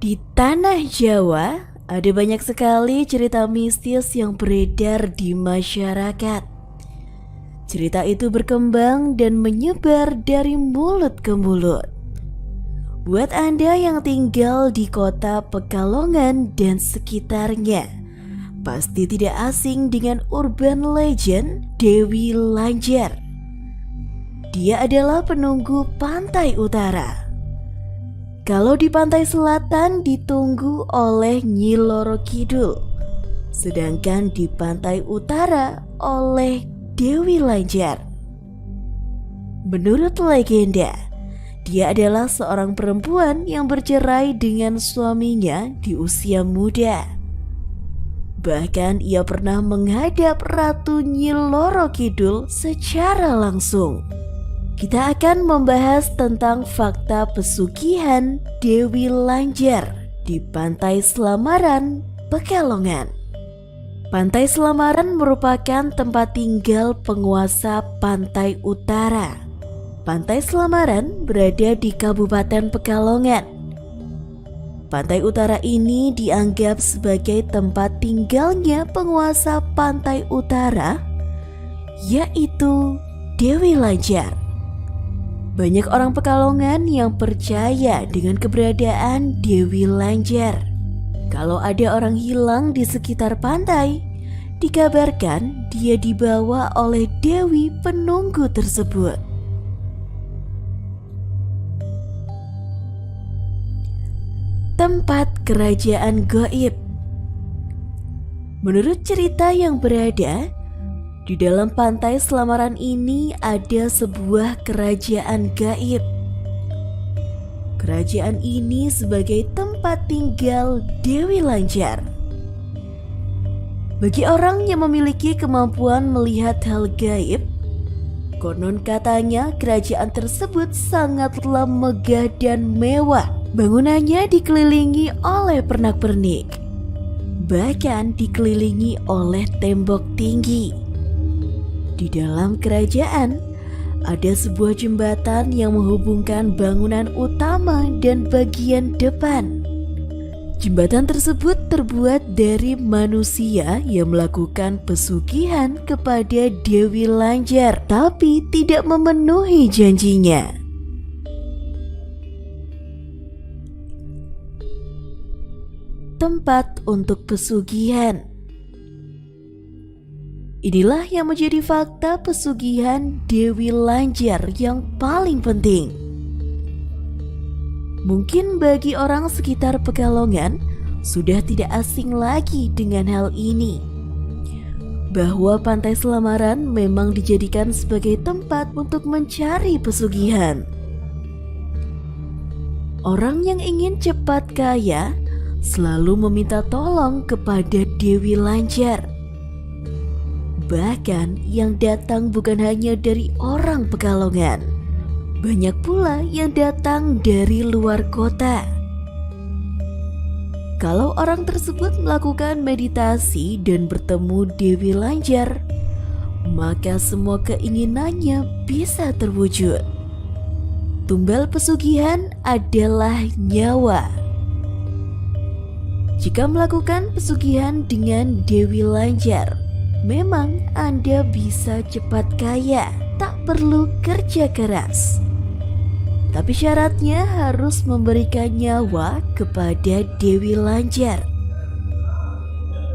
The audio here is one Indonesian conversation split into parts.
Di tanah Jawa, ada banyak sekali cerita mistis yang beredar di masyarakat. Cerita itu berkembang dan menyebar dari mulut ke mulut. Buat Anda yang tinggal di kota Pekalongan dan sekitarnya, pasti tidak asing dengan urban legend Dewi Lanjar. Dia adalah penunggu pantai utara. Kalau di pantai selatan ditunggu oleh Nyi Loro Kidul, sedangkan di pantai utara oleh Dewi Lanjar. Menurut legenda, dia adalah seorang perempuan yang bercerai dengan suaminya di usia muda. Bahkan ia pernah menghadap Ratu Nyi Loro Kidul secara langsung. Kita akan membahas tentang fakta pesugihan Dewi Lanjar di Pantai Selamaran, Pekalongan. Pantai Selamaran merupakan tempat tinggal penguasa pantai utara. Pantai Selamaran berada di Kabupaten Pekalongan. Pantai utara ini dianggap sebagai tempat tinggalnya penguasa pantai utara, yaitu Dewi Lanjar. Banyak orang Pekalongan yang percaya dengan keberadaan Dewi Lanjar. Kalau ada orang hilang di sekitar pantai, dikabarkan dia dibawa oleh Dewi penunggu tersebut. Tempat kerajaan gaib. Menurut cerita yang berada, di dalam pantai Selamaran ini ada sebuah kerajaan gaib. Kerajaan ini sebagai tempat tinggal Dewi Lanjar. Bagi orang yang memiliki kemampuan melihat hal gaib, konon katanya kerajaan tersebut sangatlah megah dan mewah. Bangunannya dikelilingi oleh pernak-pernik, bahkan dikelilingi oleh tembok tinggi. Di dalam kerajaan, ada sebuah jembatan yang menghubungkan bangunan utama dan bagian depan. Jembatan tersebut terbuat dari manusia yang melakukan pesugihan kepada Dewi Lanjar, tapi tidak memenuhi janjinya. Tempat untuk pesugihan. Inilah yang menjadi fakta pesugihan Dewi Lanjar yang paling penting. Mungkin bagi orang sekitar Pekalongan sudah tidak asing lagi dengan hal ini, bahwa Pantai Selamaran memang dijadikan sebagai tempat untuk mencari pesugihan. Orang yang ingin cepat kaya selalu meminta tolong kepada Dewi Lanjar. Bahkan yang datang bukan hanya dari orang Pekalongan, banyak pula yang datang dari luar kota. Kalau orang tersebut melakukan meditasi dan bertemu Dewi Lanjar, maka semua keinginannya bisa terwujud. Tumbal pesugihan adalah nyawa. Jika melakukan pesugihan dengan Dewi Lanjar, memang Anda bisa cepat kaya, tak perlu kerja keras. Tapi syaratnya harus memberikan nyawa kepada Dewi Lanjar.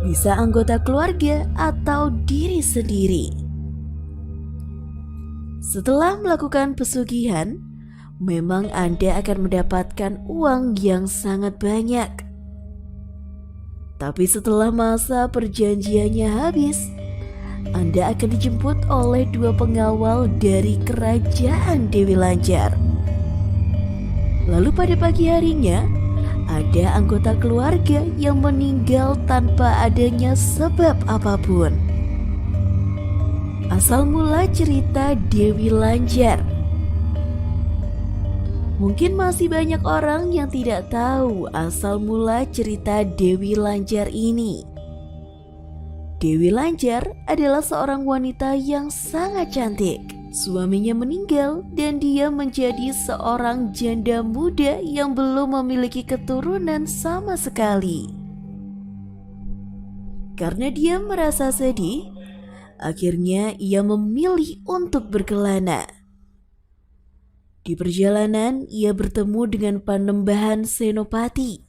Bisa anggota keluarga atau diri sendiri. Setelah melakukan pesugihan, memang Anda akan mendapatkan uang yang sangat banyak. Tapi setelah masa perjanjiannya habis, Anda akan dijemput oleh dua pengawal dari kerajaan Dewi Lanjar. Lalu pada pagi harinya, ada anggota keluarga yang meninggal tanpa adanya sebab apapun. Asal mula cerita Dewi Lanjar. Mungkin masih banyak orang yang tidak tahu asal mula cerita Dewi Lanjar ini. Dewi Lanjar adalah seorang wanita yang sangat cantik. Suaminya meninggal dan dia menjadi seorang janda muda yang belum memiliki keturunan sama sekali. Karena dia merasa sedih, akhirnya ia memilih untuk berkelana. Di perjalanan, ia bertemu dengan Panembahan Senopati.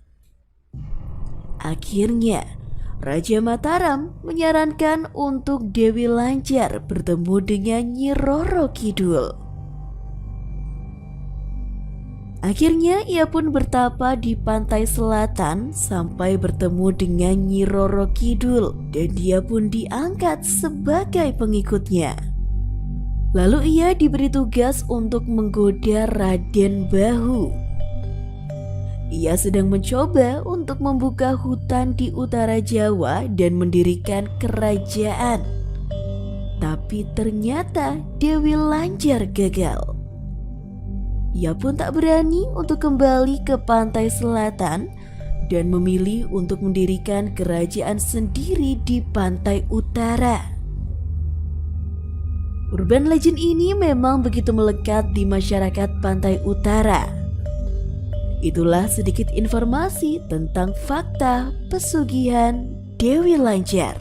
Akhirnya, Raja Mataram menyarankan untuk Dewi Lancar bertemu dengan Nyi Roro Kidul. Akhirnya ia pun bertapa di pantai selatan sampai bertemu dengan Nyi Roro Kidul dan dia pun diangkat sebagai pengikutnya. Lalu ia diberi tugas untuk menggoda Raden Bahu. Ia sedang mencoba untuk membuka hutan di utara Jawa dan mendirikan kerajaan. Tapi ternyata Dewi Lancar gagal. Ia pun tak berani untuk kembali ke pantai selatan dan memilih untuk mendirikan kerajaan sendiri di pantai utara. Urban legend ini memang begitu melekat di masyarakat pantai utara. Itulah sedikit informasi tentang fakta pesugihan Dewi Lancar.